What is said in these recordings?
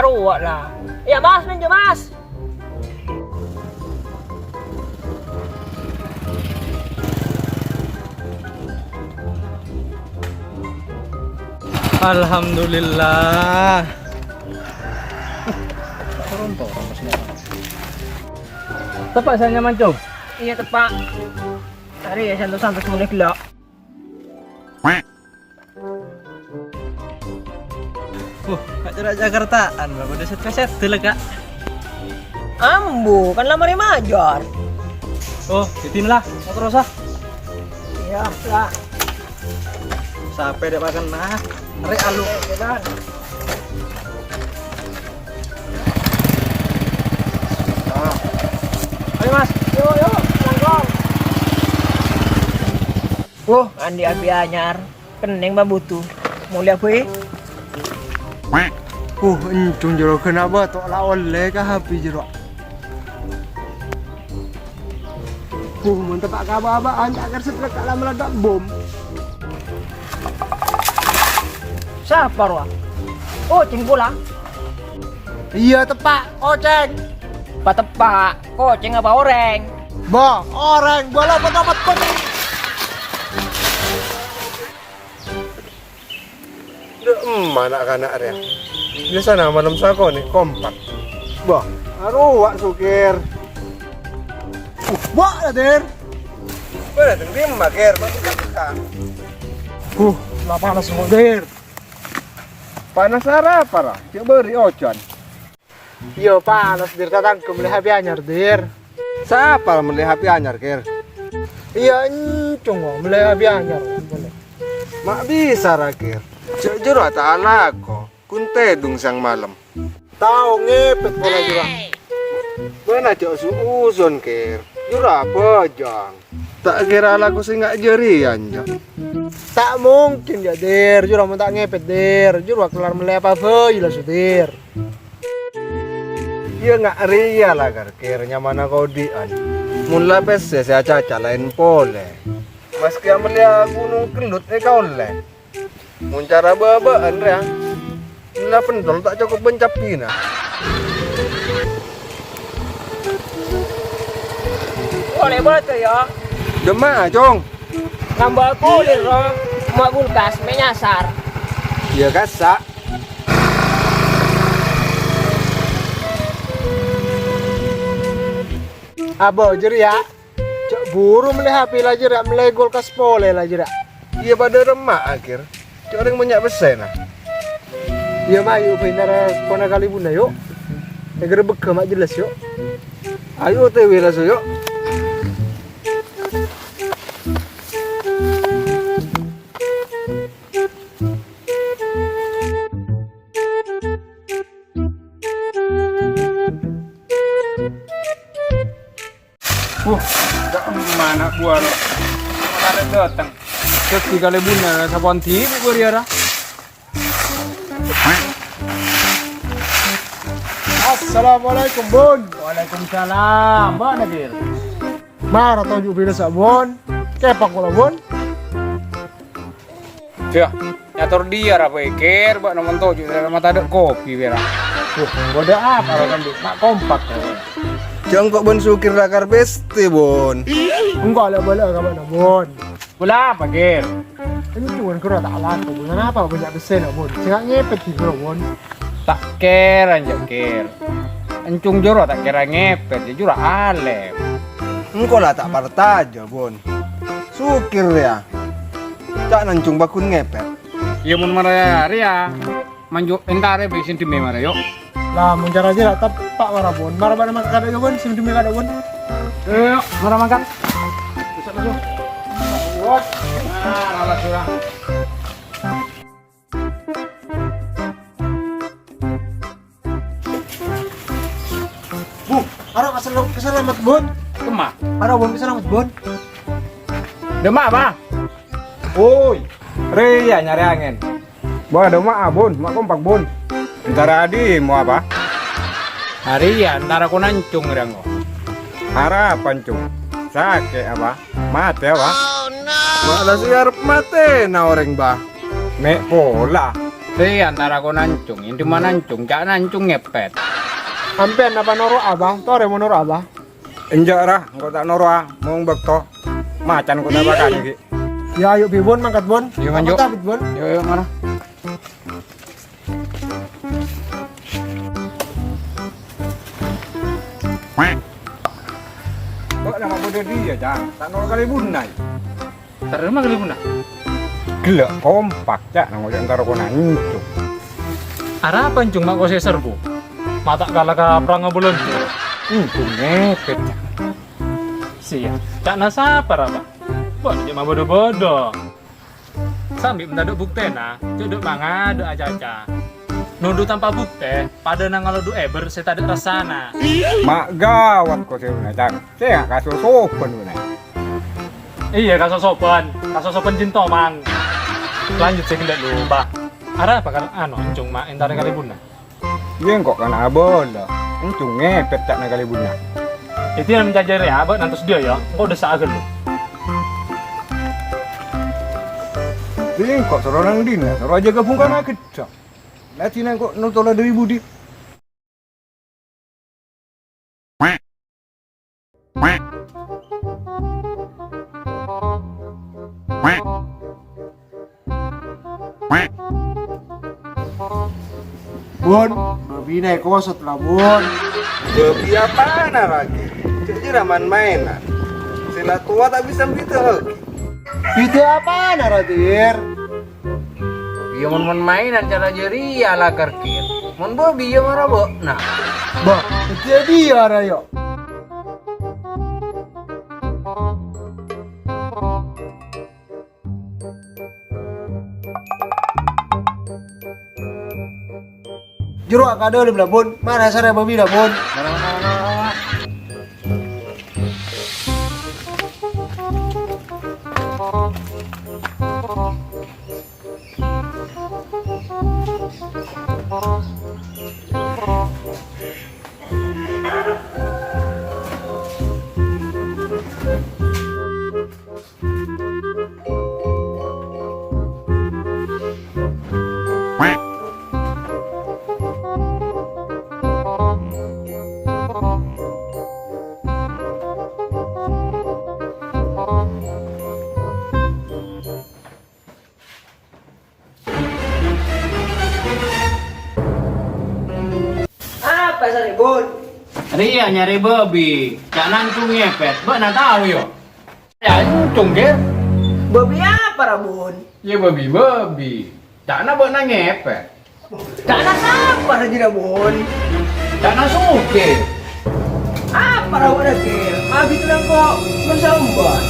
ruwak lah. Ya mas, minjem mas. Alhamdulillah. Tepat saya nyaman Cung. Iya tepak. Tadi ya santos-santos mulai gelap. Kak Jarak Jakartaan, Bapak udah set-set dulu Kak. Ambu, kan lamar majar. Oh, lah, mau terus ah. Iya lah. Sampai dia makan nah. Re alu. Jalan. Ayo Mas. Yo, langkong. Andi api anyar. Kening babutu. Mulia gue. Encung jero kenapa tok la oleh ka hapi jero. Mun tepak kaba-abaan tak akan setrek kala meledak bom. Siapa ruang? Oh, cing pula. Iya tepak, oceng. Patepak. Koceng apa oreng? Bah, orang bola petopat kuning. Mana kanak ya? Biasa nama malam sako nih kompak. Bah, aruwak sukir. Wah, der. Mana tengdim makir, masuk ka. Lah panas semua der. Panas apa ra? Cek beri ocan. Iya panas der tatang kembali HP anyar der. Siapa beli HP anyar ker? Iya encung beli HP anyar. Mak bisa rakir. Cek jero tak alako. Kunte dung sang malam. Tahu ngepet pola jurang. Mana cek suuzon ker. Jura pojang. Tak kira alaku sih nggak jerian ya. Tak mungkin ya der. Jura mau tak ngepet der. Jura kelar meli apa jelas der. Iya nggak ria lah kira mana kau dian. Mula pese saya caca lain pole. Meski amelia gunung kendut kau le. Muncara babaan ria. Mula pentol tak cukup pencapina. Boleh tuh ya. Demak jong. Nambah kulit roh. Mak kulkas menyasar. Iya kasak. Abo jeri ya. Cok buru meli HP lah jeri, meli kulkas pole lah jeri. Iya pada remak akhir. Cok orang banyak besen nah. Iya mah yuk pindah kona kali bunda yuk. Negeri beka mak jelas yuk. Ayo tewe lah so yuk. Mana gua lo? Mana datang? Terus tiga kali bunda sapon tibu gua dia. Assalamualaikum bun. Waalaikumsalam. Mbak Nagir. Marah tunjuk video sak bun. Kepak kula bun. Ya, nyator dia apa iker, mbak nomor tujuh dalam mata ada kopi bera. Bodoh apa lo kan mak kompak. Jangan kok bun sukir rakar besti bun. Enggak lah boleh kapan bun. Bola apa ger? Ini cuma kira tak alat bun. Kenapa banyak besen bun? Jangan ngepet di bun. Tak kira aja ker. Encung joro tak kira ngepet, ya jura alem. Engkau lah tak partaja bun. Sukir ya. Tak nancung bakun ngepet. Iya mun marah ya. Manjuk entare bisin demi marah yuk. Lah mencara aja tak pak marah bun. Marah pada makan kada bun, sim demi kada bun. Yuk, marah makan. Bisa masuk. Buat. Nah, alas surang. Bu, arah kesalamat bun. Kemah. Arah bun kesalamat bun. Demak apa? Oi, Ria nyari angin. bawa demak bun, mak kompak bun. Antara adi mau apa? Hari ya, antara ku nancung rang. Harapan cung. Sakit apa? Mati apa? Mak lah siar mate na orang bah. Mek pola. Si antara ko nancung, hindi man nancung, cak nancung ngepet. Ampen apa noro abah? Tore mau noro abah? Enjak rah, engko tak noro ah, mung bekto. Macan ku nabakan iki. Ya ayo bibon mangkat bon. Yuk, man, yuk. Apa tabit bon? Yuk, mana? Bak nama bodoh dia, Jang. Tak noro kali bunai. Terima kali pun. Gelek kompak cak nang ojek karo ko nancung. Arah apa encung mak kau serbu? Mata kalah ke perang bulan tu. Nancung ngepet. Sia, cak nasa apa apa? Buat dia mah bodoh-bodoh. Sambil mendadak bukti na, cedok manga do aja-aja. Nuduh tanpa bukti, pada nang kalau do eber saya tak ada rasana. Mak gawat ko siruna, Jang. Saya kasus sopan bunai. Iya kaso sopan jinto mang. Lanjut saya lihat dulu, bah. Arah apa kan encung mak entar kali bunda. Iya kok kan abon dah. Nancung ngepet cak nang kali bunai. Itu yang menjajari ya, abah nantus dia ya. Kau udah seagel lu. Iya kok suruh nang dina, suruh aja gabung kan kecak. Nanti nang kok nutola 2000 di. Bon, babi naik kosot lah bon. Babi apaan lagi? Jadi raman mainan. Sila tua tak bisa begitu lagi. Itu apa naratir? Iya mon mainan cara jeri ala kerkir. Mon bobi ya marah bo. Nah, Bah, itu dia rayo. Jeruk kada boleh belah bon. Mana cara babi dah bon? Apa sari bon? Ria nyari babi, cak nancung ngepet. Ba nak tahu yo. Ya nancung ger. Babi apa Rabun? Ya babi. Cak na ba na ngepet. Karena apa aja Rabun? Cak na suke. Apa Rabun lagi? Habis lang kok bersambat.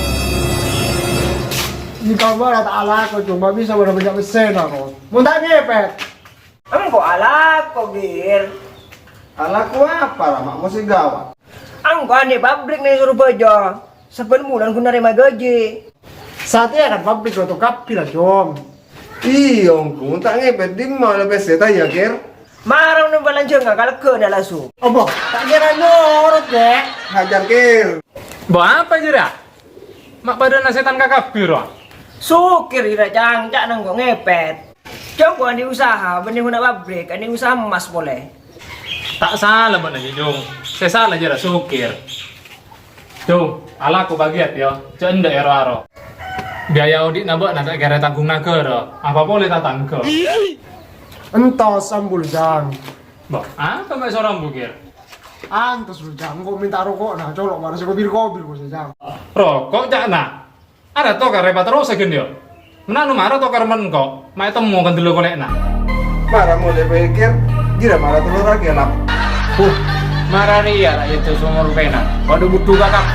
Di kamar tak ala ko cuma bisa benar banyak mesin aku. Mau tak ngepet? Ang ko alak ko gir. Alaku apa lah, mak masih gawat. Ang ko ane pabrik na suruh bejo. Sepen bulan ko narima gaji. Saatnya kan pabrik untuk kapi lah com. Iya, engkau tak ngepet di mana peseta ya, Ger? Marang nang balanjang nga kalke na lasu. Apa? Tak kira nyorot deh. Hajar, Ger. Bawa apa jera? Mak pada nasetan kakak piro. Sukir ira cangcak nang ko ngepet. Coba ane usaha, benih guna pabrik, ane usaha emas boleh. Tak salah benar Jung. Saya salah jera sukir. Jung, ala aku bagiat ya. Cenda ero-ero. Biaya audit nabok nak kira tanggung nakero. Apa boleh tak tangkep? Entah sambul jang. Bah, apa mak seorang bukir? Antus lu jang, kau minta rokok nah colok mana kobil kau jang. Rokok cak na. Ada tokar repat terus aja dia. Menanu marah tokar men kok. Mak temu kan dulu kolek na. Marah mulai pikir, gira marah telur lagi lah. Marah ria lah itu sumur pena. Waduh butuh kakak.